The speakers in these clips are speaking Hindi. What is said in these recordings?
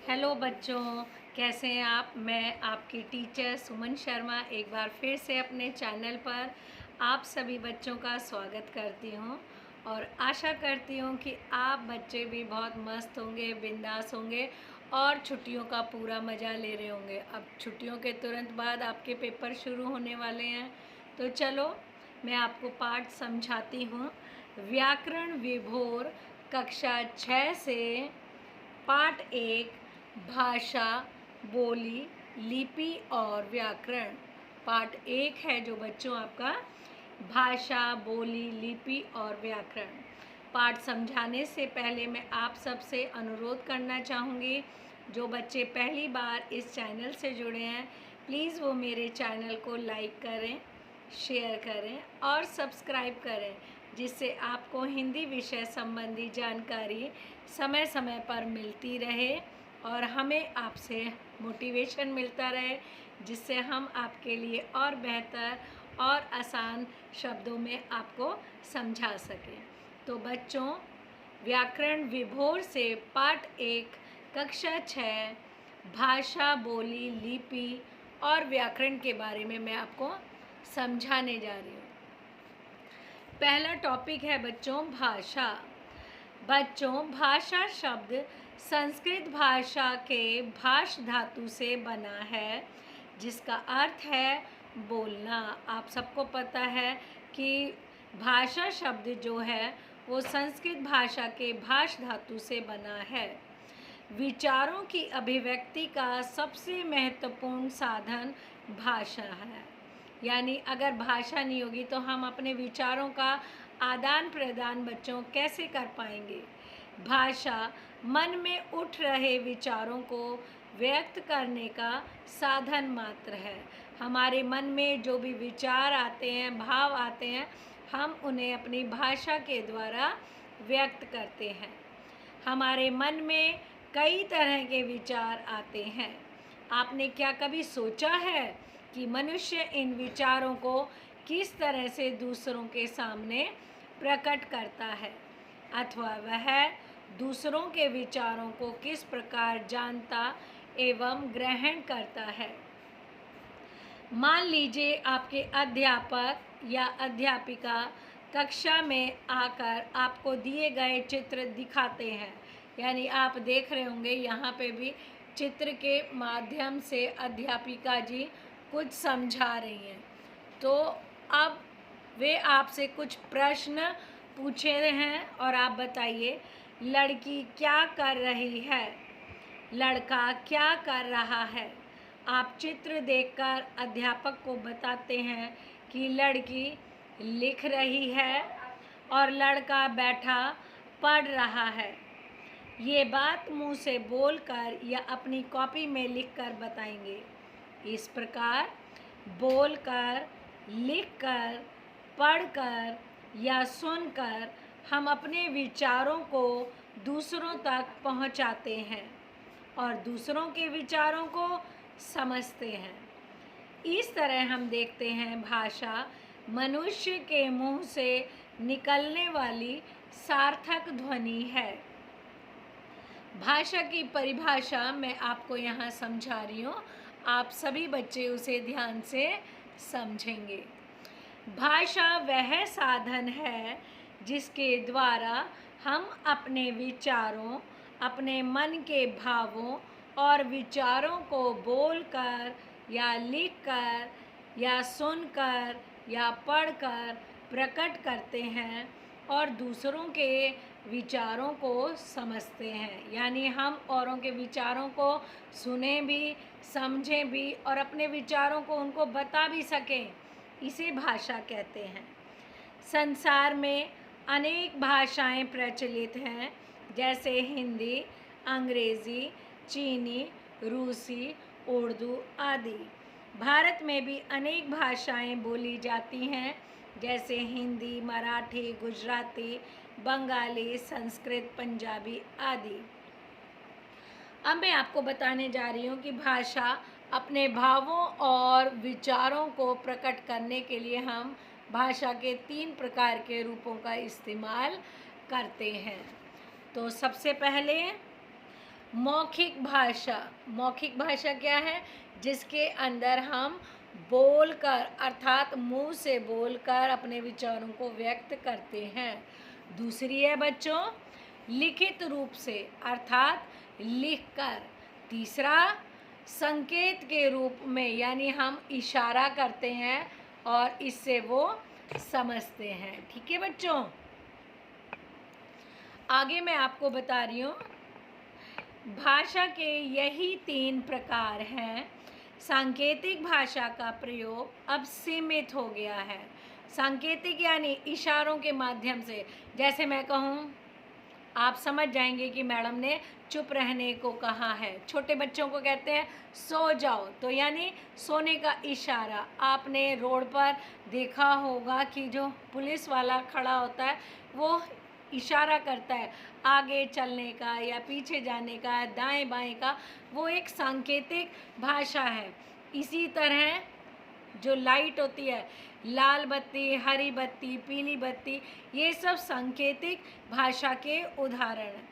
हेलो बच्चों, कैसे हैं आप। मैं आपकी टीचर सुमन शर्मा एक बार फिर से अपने चैनल पर आप सभी बच्चों का स्वागत करती हूं और आशा करती हूं कि आप बच्चे भी बहुत मस्त होंगे, बिंदास होंगे और छुट्टियों का पूरा मज़ा ले रहे होंगे। अब छुट्टियों के तुरंत बाद आपके पेपर शुरू होने वाले हैं, तो चलो मैं आपको पाठ समझाती हूँ। व्याकरण विभोर कक्षा 6 से पाठ 1 भाषा, बोली, लिपि और व्याकरण। पाठ 1 है जो बच्चों आपका भाषा, बोली, लिपि और व्याकरण। पाठ समझाने से पहले मैं आप सबसे अनुरोध करना चाहूँगी, जो बच्चे पहली बार इस चैनल से जुड़े हैं, प्लीज़ वो मेरे चैनल को लाइक करें, शेयर करें और सब्सक्राइब करें, जिससे आपको हिंदी विषय संबंधी जानकारी समय समय पर मिलती रहे और हमें आपसे मोटिवेशन मिलता रहे, जिससे हम आपके लिए और बेहतर और आसान शब्दों में आपको समझा सकें। तो बच्चों, व्याकरण विभोर से पाठ 1 कक्षा 6 भाषा, बोली, लिपि और व्याकरण के बारे में मैं आपको समझाने जा रही हूँ। पहला टॉपिक है बच्चों भाषा। बच्चों, भाषा शब्द संस्कृत भाषा के भाष धातु से बना है, जिसका अर्थ है बोलना। आप सबको पता है कि भाषा शब्द जो है वो संस्कृत भाषा के भाष धातु से बना है। विचारों की अभिव्यक्ति का सबसे महत्वपूर्ण साधन भाषा है। यानी अगर भाषा नहीं होगी तो हम अपने विचारों का आदान प्रदान बच्चों कैसे कर पाएंगे। भाषा मन में उठ रहे विचारों को व्यक्त करने का साधन मात्र है। हमारे मन में जो भी विचार आते हैं, भाव आते हैं, हम उन्हें अपनी भाषा के द्वारा व्यक्त करते हैं। हमारे मन में कई तरह के विचार आते हैं। आपने क्या कभी सोचा है कि मनुष्य इन विचारों को किस तरह से दूसरों के सामने प्रकट करता है, अथवा वह दूसरों के विचारों को किस प्रकार जानता एवं ग्रहण करता है। मान लीजिए आपके अध्यापक या अध्यापिका कक्षा में आकर आपको दिए गए चित्र दिखाते हैं। यानी आप देख रहे होंगे यहाँ पे भी चित्र के माध्यम से अध्यापिका जी कुछ समझा रही हैं। तो अब वे आपसे कुछ प्रश्न पूछे हैं और आप बताइए, लड़की क्या कर रही है, लड़का क्या कर रहा है। आप चित्र देखकर अध्यापक को बताते हैं कि लड़की लिख रही है और लड़का बैठा पढ़ रहा है। ये बात मुंह से बोलकर या अपनी कॉपी में लिखकर बताएंगे। इस प्रकार बोलकर, लिखकर, पढ़कर या सुनकर हम अपने विचारों को दूसरों तक पहुंचाते हैं और दूसरों के विचारों को समझते हैं। इस तरह हम देखते हैं भाषा मनुष्य के मुंह से निकलने वाली सार्थक ध्वनि है। भाषा की परिभाषा मैं आपको यहाँ समझा रही हूँ, आप सभी बच्चे उसे ध्यान से समझेंगे। भाषा वह साधन है जिसके द्वारा हम अपने विचारों, अपने मन के भावों और विचारों को बोलकर या लिखकर या सुनकर या पढ़कर प्रकट करते हैं और दूसरों के विचारों को समझते हैं। यानी हम औरों के विचारों को सुने भी, समझें भी और अपने विचारों को उनको बता भी सकें, इसे भाषा कहते हैं। संसार में अनेक भाषाएं प्रचलित हैं, जैसे हिंदी, अंग्रेज़ी, चीनी, रूसी, उर्दू आदि। भारत में भी अनेक भाषाएं बोली जाती हैं, जैसे हिंदी, मराठी, गुजराती, बंगाली, संस्कृत, पंजाबी आदि। अब मैं आपको बताने जा रही हूँ कि भाषा अपने भावों और विचारों को प्रकट करने के लिए हम भाषा के 3 प्रकार के रूपों का इस्तेमाल करते हैं। तो सबसे पहले मौखिक भाषा। मौखिक भाषा क्या है? जिसके अंदर हम बोलकर अर्थात मुंह से बोलकर अपने विचारों को व्यक्त करते हैं। दूसरी है बच्चों लिखित रूप से अर्थात लिखकर। तीसरा संकेत के रूप में, यानी हम इशारा करते हैं और इससे वो समझते हैं। ठीक है बच्चों, आगे मैं आपको बता रही हूँ भाषा के यही 3 प्रकार हैं। सांकेतिक भाषा का प्रयोग अब सीमित हो गया है। सांकेतिक यानी इशारों के माध्यम से, जैसे मैं कहूँ आप समझ जाएंगे कि मैडम ने चुप रहने को कहा है। छोटे बच्चों को कहते हैं सो जाओ, तो यानी सोने का इशारा। आपने रोड पर देखा होगा कि जो पुलिस वाला खड़ा होता है वो इशारा करता है आगे चलने का या पीछे जाने का, दाएं बाएं का, वो एक सांकेतिक भाषा है। इसी तरह जो लाइट होती है, लाल बत्ती, हरी बत्ती, पीली बत्ती, ये सब सांकेतिक भाषा के उदाहरण हैं।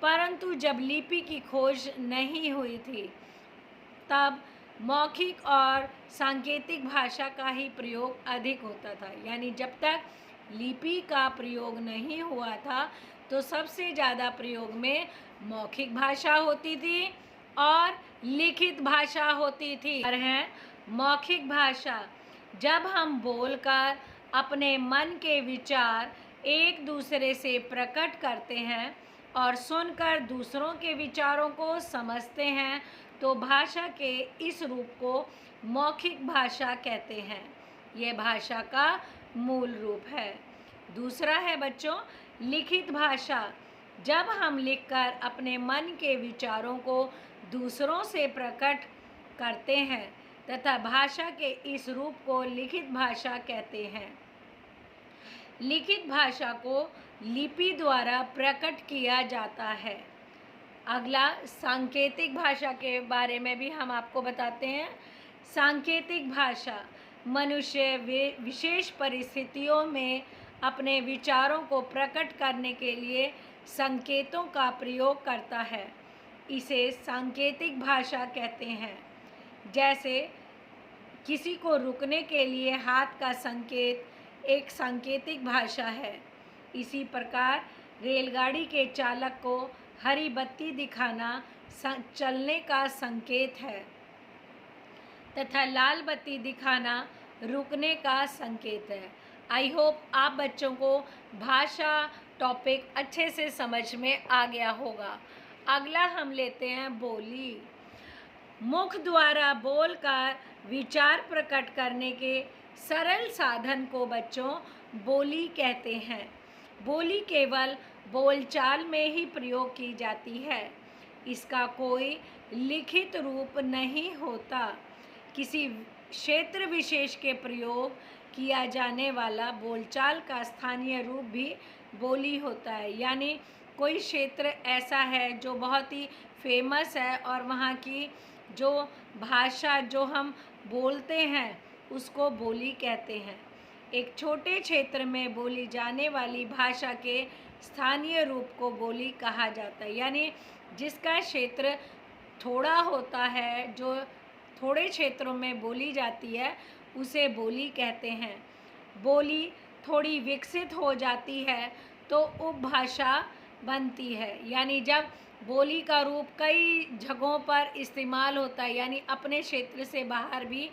परंतु जब लिपि की खोज नहीं हुई थी तब मौखिक और सांकेतिक भाषा का ही प्रयोग अधिक होता था। यानी जब तक लिपि का प्रयोग नहीं हुआ था तो सबसे ज़्यादा प्रयोग में मौखिक भाषा होती थी और लिखित भाषा होती थी। है मौखिक भाषा, जब हम बोलकर अपने मन के विचार एक दूसरे से प्रकट करते हैं और सुनकर दूसरों के विचारों को समझते हैं तो भाषा के इस रूप को मौखिक भाषा कहते हैं। यह भाषा का मूल रूप है। दूसरा है बच्चों लिखित भाषा। जब हम लिखकर अपने मन के विचारों को दूसरों से प्रकट करते हैं तथा भाषा के इस रूप को लिखित भाषा कहते हैं। लिखित भाषा को लिपि द्वारा प्रकट किया जाता है। अगला सांकेतिक भाषा के बारे में भी हम आपको बताते हैं। सांकेतिक भाषा मनुष्य विशेष परिस्थितियों में अपने विचारों को प्रकट करने के लिए संकेतों का प्रयोग करता है। इसे सांकेतिक भाषा कहते हैं। जैसे किसी को रुकने के लिए हाथ का संकेत एक सांकेतिक भाषा है। इसी प्रकार रेलगाड़ी के चालक को हरी बत्ती दिखाना चलने का संकेत है तथा लाल बत्ती दिखाना रुकने का संकेत है। आई होप आप बच्चों को भाषा टॉपिक अच्छे से समझ में आ गया होगा। अगला हम लेते हैं बोली। मुख द्वारा बोलकर विचार प्रकट करने के सरल साधन को बच्चों बोली कहते हैं। बोली केवल बोलचाल में ही प्रयोग की जाती है। इसका कोई लिखित रूप नहीं होता। किसी क्षेत्र विशेष के प्रयोग किया जाने वाला बोलचाल का स्थानीय रूप भी बोली होता है। यानी कोई क्षेत्र ऐसा है जो बहुत ही फेमस है और वहाँ की जो भाषा जो हम बोलते हैं उसको बोली कहते हैं। एक छोटे क्षेत्र में बोली जाने वाली भाषा के स्थानीय रूप को बोली कहा जाता है। यानी जिसका क्षेत्र थोड़ा होता है, जो थोड़े क्षेत्रों में बोली जाती है, उसे बोली कहते हैं। बोली थोड़ी विकसित हो जाती है तो उपभाषा बनती है। यानी जब बोली का रूप कई जगहों पर इस्तेमाल होता है, यानी अपने क्षेत्र से बाहर भी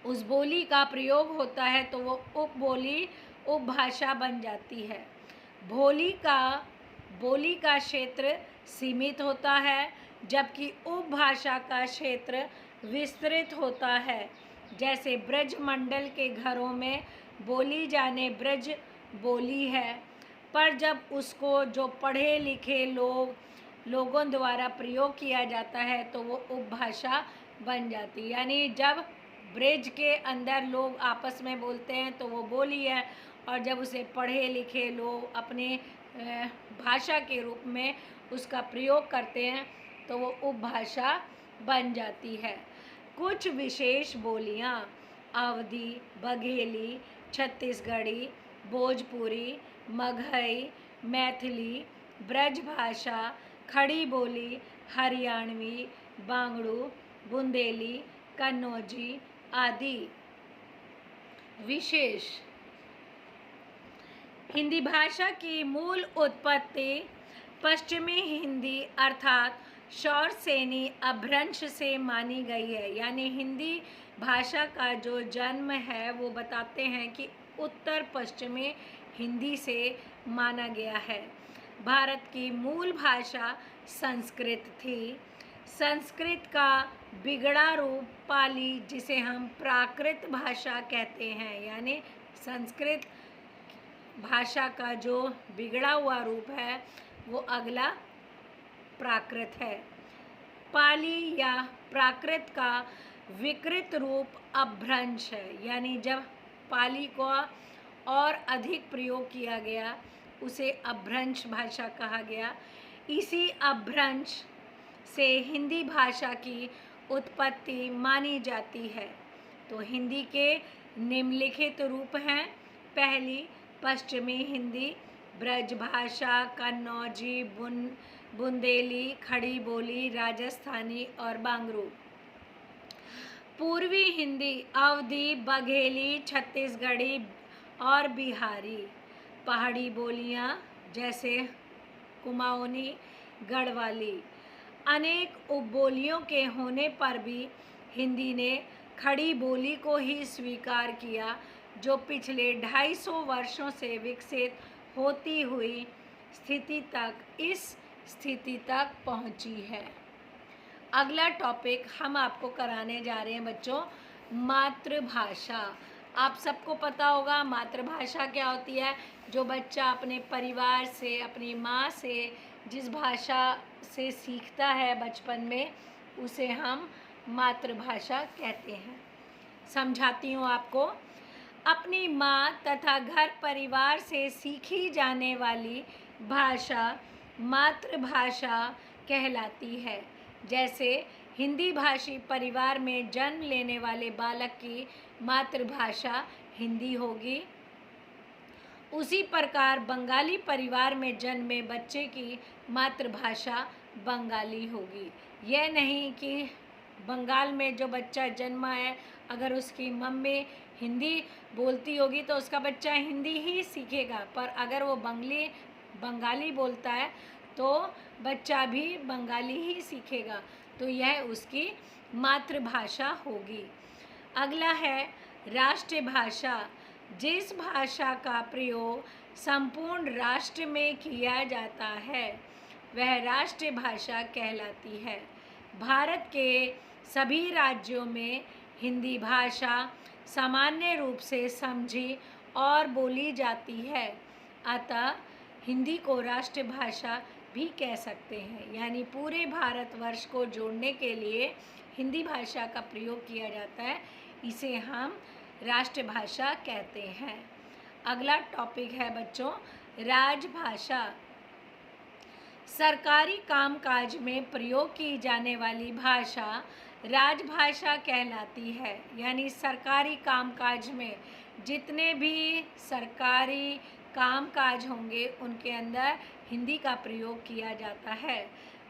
उस बोली का प्रयोग होता है, तो वो उपबोली उपभाषा बन जाती है। बोली का क्षेत्र सीमित होता है जबकि उपभाषा का क्षेत्र विस्तृत होता है। जैसे ब्रज मंडल के घरों में बोली जाने ब्रज बोली है, पर जब उसको जो पढ़े लिखे लोगों द्वारा प्रयोग किया जाता है तो वो उपभाषा बन जाती है। यानी जब ब्रज के अंदर लोग आपस में बोलते हैं तो वो बोली है, और जब उसे पढ़े लिखे लोग अपने भाषा के रूप में उसका प्रयोग करते हैं तो वो उपभाषा बन जाती है। कुछ विशेष बोलियाँ अवधी, बघेली, छत्तीसगढ़ी, भोजपुरी, मगहई, मैथिली, ब्रजभाषा, खड़ी बोली, हरियाणवी, बांगड़ू, बुंदेली, कन्नौजी आदि। विशेष। हिंदी भाषा की मूल उत्पत्ति पश्चिमी हिंदी अर्थात शौरसेनी अपभ्रंश से मानी गई है। यानी हिंदी भाषा का जो जन्म है वो बताते हैं कि उत्तर पश्चिमी हिंदी से माना गया है। भारत की मूल भाषा संस्कृत थी। संस्कृत का बिगड़ा रूप पाली, जिसे हम प्राकृत भाषा कहते हैं, यानी संस्कृत भाषा का जो बिगड़ा हुआ रूप है वो अगला प्राकृत है। पाली या प्राकृत का विकृत रूप अपभ्रंश है। यानी जब पाली को और अधिक प्रयोग किया गया उसे अपभ्रंश भाषा कहा गया। इसी अपभ्रंश से हिंदी भाषा की उत्पत्ति मानी जाती है। तो हिंदी के निम्नलिखित रूप हैं। पहली, पश्चिमी हिंदी, ब्रजभाषा, कन्नौजी, बुंदेली, खड़ी बोली, राजस्थानी और बांगरू। पूर्वी हिंदी, अवधी, बघेली, छत्तीसगढ़ी और बिहारी। पहाड़ी बोलियां जैसे कुमाऊनी, गढ़वाली। अनेक उपबोलियों के होने पर भी हिंदी ने खड़ी बोली को ही स्वीकार किया, जो पिछले 250 वर्षों से विकसित होती हुई इस स्थिति तक पहुंची है। अगला टॉपिक हम आपको कराने जा रहे हैं बच्चों, मातृभाषा। आप सबको पता होगा मातृभाषा क्या होती है। जो बच्चा अपने परिवार से, अपनी माँ से जिस भाषा से सीखता है बचपन में, उसे हम मातृभाषा कहते हैं। समझाती हूँ आपको। अपनी माँ तथा घर परिवार से सीखी जाने वाली भाषा मातृभाषा कहलाती है। जैसे हिंदी भाषी परिवार में जन्म लेने वाले बालक की मातृभाषा हिंदी होगी, उसी प्रकार बंगाली परिवार में जन्मे बच्चे की मातृभाषा बंगाली होगी। यह नहीं कि बंगाल में जो बच्चा जन्मा है अगर उसकी मम्मी हिंदी बोलती होगी तो उसका बच्चा हिंदी ही सीखेगा, पर अगर वो बंगाली बोलता है तो बच्चा भी बंगाली ही सीखेगा। तो यह उसकी मातृभाषा होगी। अगला है राष्ट्रभाषा। जिस भाषा का प्रयोग संपूर्ण राष्ट्र में किया जाता है वह राष्ट्रभाषा कहलाती है। भारत के सभी राज्यों में हिंदी भाषा सामान्य रूप से समझी और बोली जाती है, अतः हिंदी को राष्ट्रभाषा भी कह सकते हैं। यानी पूरे भारतवर्ष को जोड़ने के लिए हिंदी भाषा का प्रयोग किया जाता है, इसे हम राष्ट्रभाषा कहते हैं। अगला टॉपिक है बच्चों राजभाषा। सरकारी कामकाज में प्रयोग की जाने वाली भाषा राजभाषा कहलाती है। यानी सरकारी कामकाज में जितने भी सरकारी कामकाज होंगे उनके अंदर हिंदी का प्रयोग किया जाता है।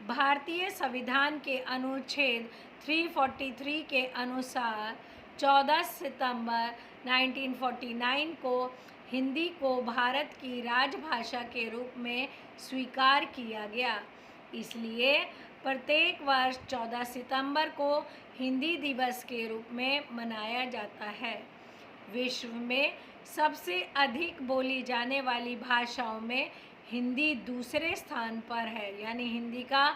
भारतीय संविधान के अनुच्छेद 343 के अनुसार 14 सितंबर 1949 को हिंदी को भारत की राजभाषा के रूप में स्वीकार किया गया। इसलिए प्रत्येक वर्ष 14 सितंबर को हिंदी दिवस के रूप में मनाया जाता है। विश्व में सबसे अधिक बोली जाने वाली भाषाओं में हिंदी दूसरे स्थान पर है। यानी हिंदी का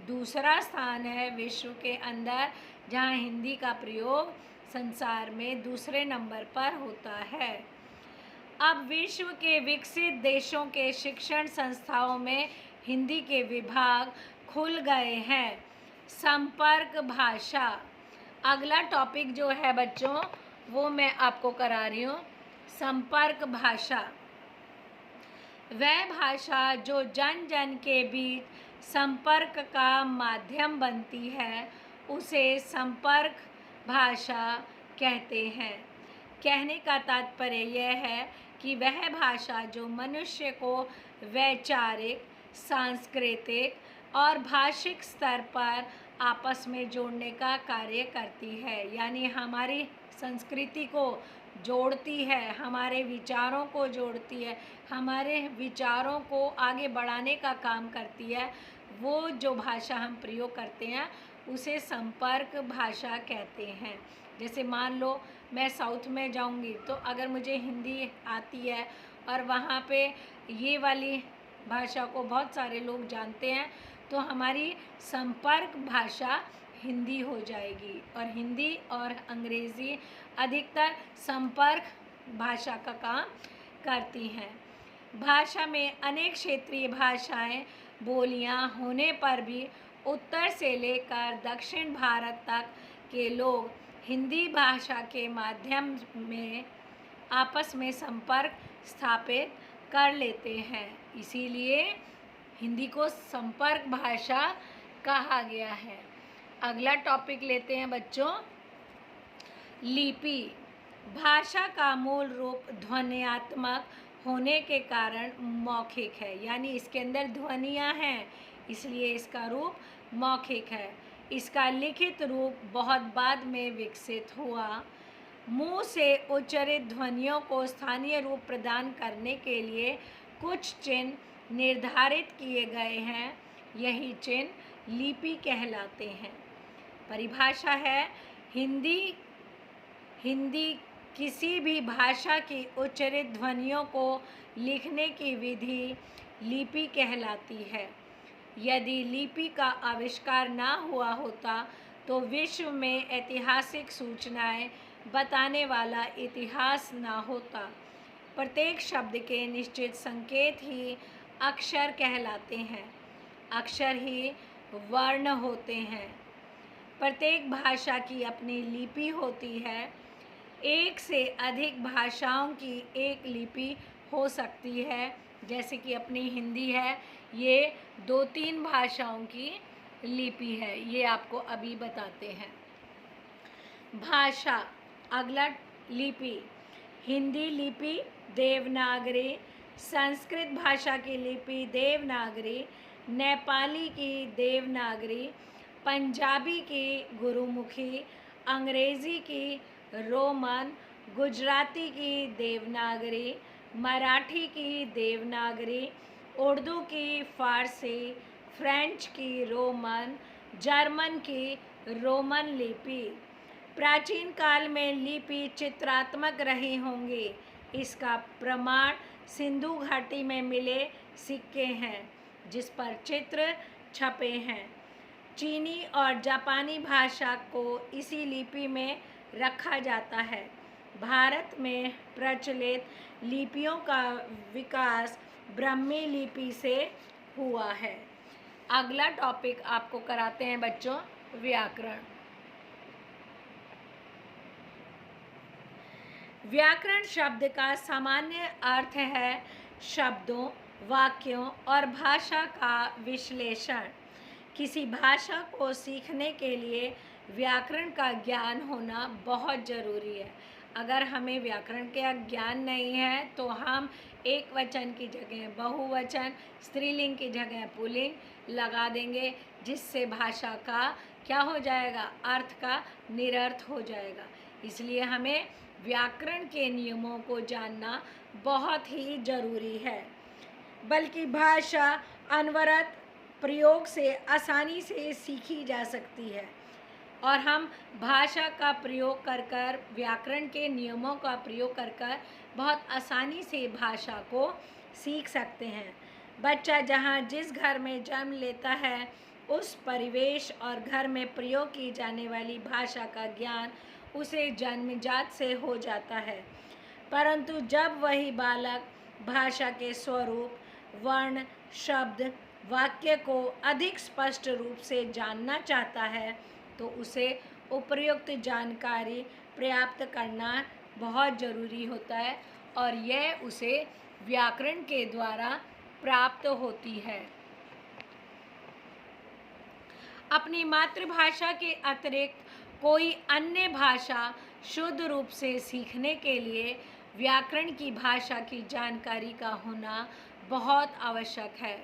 दूसरा स्थान है विश्व के अंदर, जहां हिंदी का प्रयोग संसार में दूसरे नंबर पर होता है। अब विश्व के विकसित देशों के शिक्षण संस्थाओं में हिंदी के विभाग खुल गए हैं। संपर्क भाषा। अगला टॉपिक जो है बच्चों वो मैं आपको करा रही हूँ, संपर्क भाषा। वह भाषा जो जन जन के बीच संपर्क का माध्यम बनती है उसे संपर्क भाषा कहते हैं। कहने का तात्पर्य यह है कि वह भाषा जो मनुष्य को वैचारिक, सांस्कृतिक, और भाषिक स्तर पर आपस में जोड़ने का कार्य करती है। यानी हमारी संस्कृति को जोड़ती है, हमारे विचारों को जोड़ती है, हमारे विचारों को आगे बढ़ाने का काम करती है। वो जो भाषा हम प्रयोग करते हैं उसे संपर्क भाषा कहते हैं। जैसे मान लो मैं साउथ में जाऊंगी तो अगर मुझे हिंदी आती है और वहाँ पे ये वाली भाषा को बहुत सारे लोग जानते हैं तो हमारी संपर्क भाषा हिंदी हो जाएगी। और हिंदी और अंग्रेज़ी अधिकतर संपर्क भाषा का काम करती हैं। भाषा में अनेक क्षेत्रीय भाषाएं बोलियां होने पर भी उत्तर से लेकर दक्षिण भारत तक के लोग हिंदी भाषा के माध्यम में आपस में संपर्क स्थापित कर लेते हैं। इसीलिए हिंदी को संपर्क भाषा कहा गया है। अगला टॉपिक लेते हैं बच्चों, लिपि। भाषा का मूल रूप ध्वन्यात्मक होने के कारण मौखिक है, यानी इसके अंदर ध्वनियाँ हैं इसलिए इसका रूप मौखिक है। इसका लिखित रूप बहुत बाद में विकसित हुआ। मुंह से उच्चारित ध्वनियों को स्थानीय रूप प्रदान करने के लिए कुछ चिन्ह निर्धारित किए गए हैं, यही चिन्ह लिपि कहलाते हैं। परिभाषा है, हिंदी किसी भी भाषा की उच्चारित ध्वनियों को लिखने की विधि लिपि कहलाती है। यदि लिपि का आविष्कार ना हुआ होता तो विश्व में ऐतिहासिक सूचनाएं बताने वाला इतिहास ना होता। प्रत्येक शब्द के निश्चित संकेत ही अक्षर कहलाते हैं, अक्षर ही वर्ण होते हैं। प्रत्येक भाषा की अपनी लिपि होती है। एक से अधिक भाषाओं की एक लिपि हो सकती है, जैसे कि अपनी हिंदी है, ये 2-3 भाषाओं की लिपि है, ये आपको अभी बताते हैं। भाषा, अगला लिपि। हिंदी लिपि देवनागरी, संस्कृत भाषा की लिपि देवनागरी, नेपाली की देवनागरी, पंजाबी की गुरुमुखी, अंग्रेज़ी की रोमन, गुजराती की देवनागरी, मराठी की देवनागरी, उर्दू की फ़ारसी, फ्रेंच की रोमन, जर्मन की रोमन लिपि। प्राचीन काल में लिपि चित्रात्मक रही होंगी। इसका प्रमाण सिंधु घाटी में मिले सिक्के हैं जिस पर चित्र छपे हैं। चीनी और जापानी भाषा को इसी लिपि में रखा जाता है। भारत में प्रचलित लिपियों का विकास ब्राह्मी लिपि से हुआ है। अगला टॉपिक आपको कराते हैं बच्चों, व्याकरण। व्याकरण शब्द का सामान्य अर्थ है शब्दों, वाक्यों और भाषा का विश्लेषण। किसी भाषा को सीखने के लिए व्याकरण का ज्ञान होना बहुत ज़रूरी है। अगर हमें व्याकरण का ज्ञान नहीं है तो हम एक वचन की जगह बहुवचन, स्त्रीलिंग की जगह पुल्लिंग लगा देंगे, जिससे भाषा का क्या हो जाएगा, अर्थ का निरर्थ हो जाएगा। इसलिए हमें व्याकरण के नियमों को जानना बहुत ही ज़रूरी है। बल्कि भाषा अनवरत प्रयोग से आसानी से सीखी जा सकती है और हम भाषा का प्रयोग कर व्याकरण के नियमों का प्रयोग कर बहुत आसानी से भाषा को सीख सकते हैं। बच्चा जहाँ जिस घर में जन्म लेता है उस परिवेश और घर में प्रयोग की जाने वाली भाषा का ज्ञान उसे जन्मजात से हो जाता है। परंतु जब वही बालक भाषा के स्वरूप, वर्ण, शब्द, वाक्य को अधिक स्पष्ट रूप से जानना चाहता है तो उसे उपयुक्त जानकारी प्राप्त करना बहुत ज़रूरी होता है और यह उसे व्याकरण के द्वारा प्राप्त होती है। अपनी मातृभाषा के अतिरिक्त कोई अन्य भाषा शुद्ध रूप से सीखने के लिए व्याकरण की भाषा की जानकारी का होना बहुत आवश्यक है।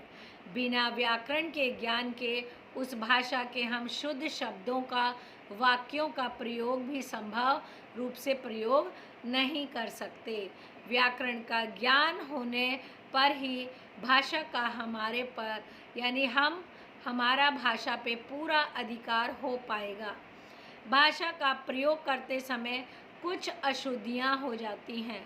बिना व्याकरण के ज्ञान के उस भाषा के हम शुद्ध शब्दों का, वाक्यों का प्रयोग भी संभव रूप से प्रयोग नहीं कर सकते। व्याकरण का ज्ञान होने पर ही भाषा का हमारे पर यानी हमारा भाषा पे पूरा अधिकार हो पाएगा। भाषा का प्रयोग करते समय कुछ अशुद्धियाँ हो जाती हैं।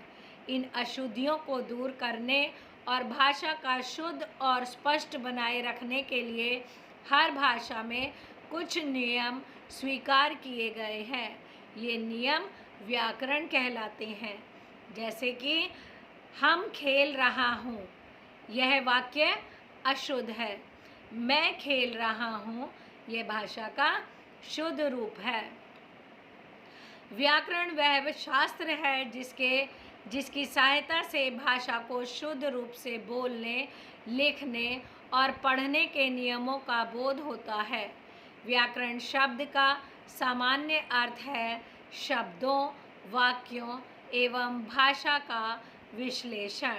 इन अशुद्धियों को दूर करने और भाषा का शुद्ध और स्पष्ट बनाए रखने के लिए हर भाषा में कुछ नियम स्वीकार किए गए हैं। ये नियम व्याकरण कहलाते हैं। जैसे कि हम खेल रहा हूँ, यह वाक्य अशुद्ध है। मैं खेल रहा हूँ, यह भाषा का शुद्ध रूप है। व्याकरण वह शास्त्र है जिसकी सहायता से भाषा को शुद्ध रूप से बोलने, लिखने और पढ़ने के नियमों का बोध होता है। व्याकरण शब्द का सामान्य अर्थ है शब्दों, वाक्यों एवं भाषा का विश्लेषण।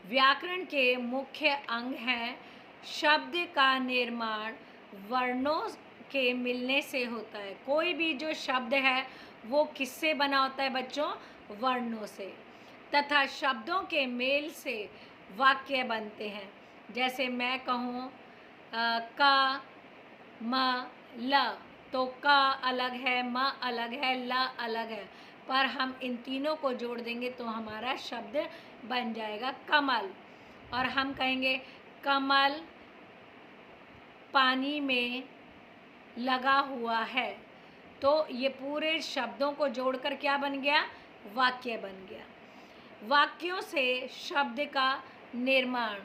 व्याकरण के मुख्य अंग हैं। शब्द का निर्माण वर्णों के मिलने से होता है। कोई भी जो शब्द है वो किससे बना होता है बच्चों? वर्णों से। तथा शब्दों के मेल से वाक्य बनते हैं। जैसे मैं कहूँ का, म, ल, तो का अलग है, म अलग है, ल अलग है, पर हम इन तीनों को जोड़ देंगे तो हमारा शब्द बन जाएगा कमल। और हम कहेंगे कमल पानी में लगा हुआ है, तो ये पूरे शब्दों को जोड़कर क्या बन गया? वाक्य बन गया। वाक्यों से शब्द का निर्माण।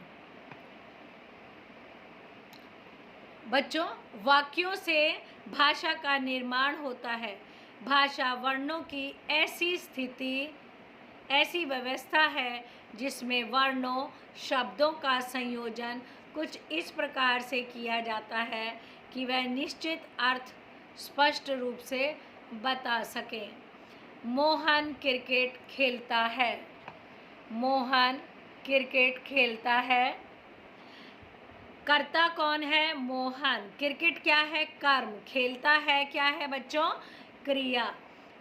बच्चों, वाक्यों से भाषा का निर्माण होता है। भाषा वर्णों की ऐसी व्यवस्था है जिसमें वर्णों, शब्दों का संयोजन कुछ इस प्रकार से किया जाता है कि वह निश्चित अर्थ स्पष्ट रूप से बता सकें। मोहन क्रिकेट खेलता है। मोहन क्रिकेट खेलता है। कर्ता कौन है? मोहन। क्रिकेट क्या है? कर्म। खेलता है क्या है बच्चों? क्रिया।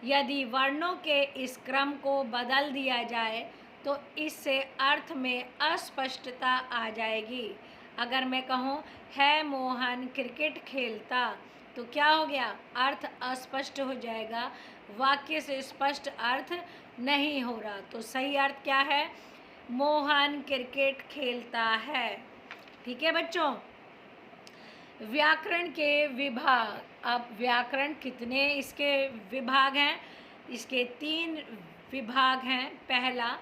यदि वर्णों के इस क्रम को बदल दिया जाए तो इससे अर्थ में अस्पष्टता आ जाएगी। अगर मैं कहूँ है मोहन क्रिकेट खेलता, तो क्या हो गया? अर्थ अस्पष्ट हो जाएगा, वाक्य से स्पष्ट अर्थ नहीं हो रहा। तो सही अर्थ क्या है? मोहन क्रिकेट खेलता है। ठीक है बच्चों। व्याकरण के विभाग। अब व्याकरण कितने इसके विभाग हैं? इसके 3 विभाग हैं। पहला,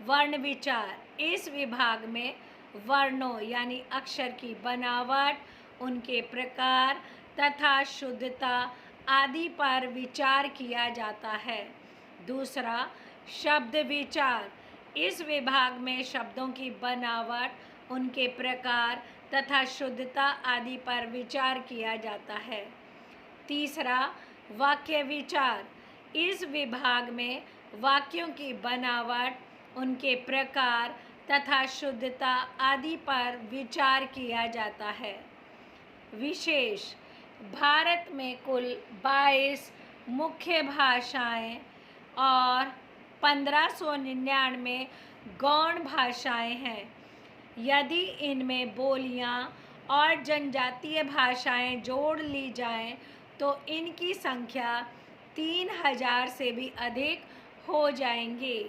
वर्ण विचार। इस विभाग में वर्णों यानी अक्षर की बनावट, उनके प्रकार तथा शुद्धता आदि पर विचार किया जाता है। दूसरा, शब्द विचार। इस विभाग में शब्दों की बनावट, उनके प्रकार तथा शुद्धता आदि पर विचार किया जाता है। तीसरा, वाक्य विचार। इस विभाग में वाक्यों की बनावट, उनके प्रकार तथा शुद्धता आदि पर विचार किया जाता है। विशेष। भारत में कुल 22 मुख्य भाषाएं और 1599 गौण भाषाएं हैं। यदि इनमें बोलियां और जनजातीय भाषाएं जोड़ ली जाएं तो इनकी संख्या 3000 से भी अधिक हो जाएंगी।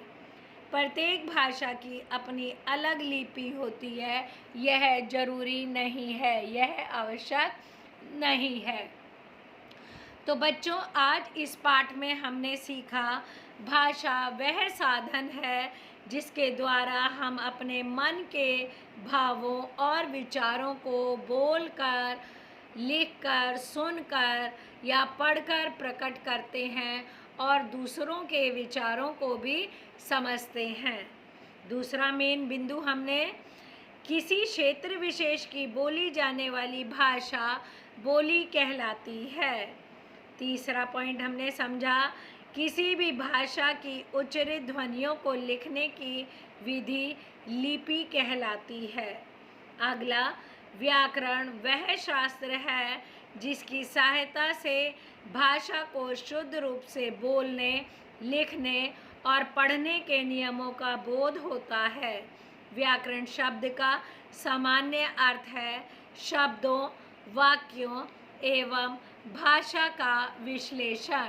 प्रत्येक भाषा की अपनी अलग लिपि होती है, यह जरूरी नहीं है, यह आवश्यक नहीं है। तो बच्चों, आज इस पाठ में हमने सीखा भाषा वह साधन है जिसके द्वारा हम अपने मन के भावों और विचारों को बोलकर, लिखकर, सुनकर या पढ़कर प्रकट करते हैं और दूसरों के विचारों को भी समझते हैं। दूसरा मेन बिंदु हमने किसी क्षेत्र विशेष की बोली जाने वाली भाषा बोली कहलाती है। तीसरा पॉइंट हमने समझा किसी भी भाषा की उच्चारित ध्वनियों को लिखने की विधि लिपि कहलाती है। अगला, व्याकरण वह शास्त्र है जिसकी सहायता से भाषा को शुद्ध रूप से बोलने, लिखने और पढ़ने के नियमों का बोध होता है। व्याकरण शब्द का सामान्य अर्थ है शब्दों, वाक्यों एवं भाषा का विश्लेषण।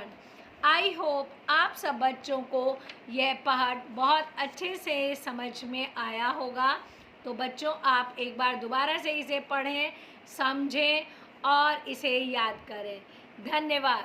आई होप आप सब बच्चों को यह पाठ बहुत अच्छे से समझ में आया होगा। तो बच्चों, आप एक बार दोबारा से इसे पढ़ें, समझें और इसे याद करें। धन्यवाद।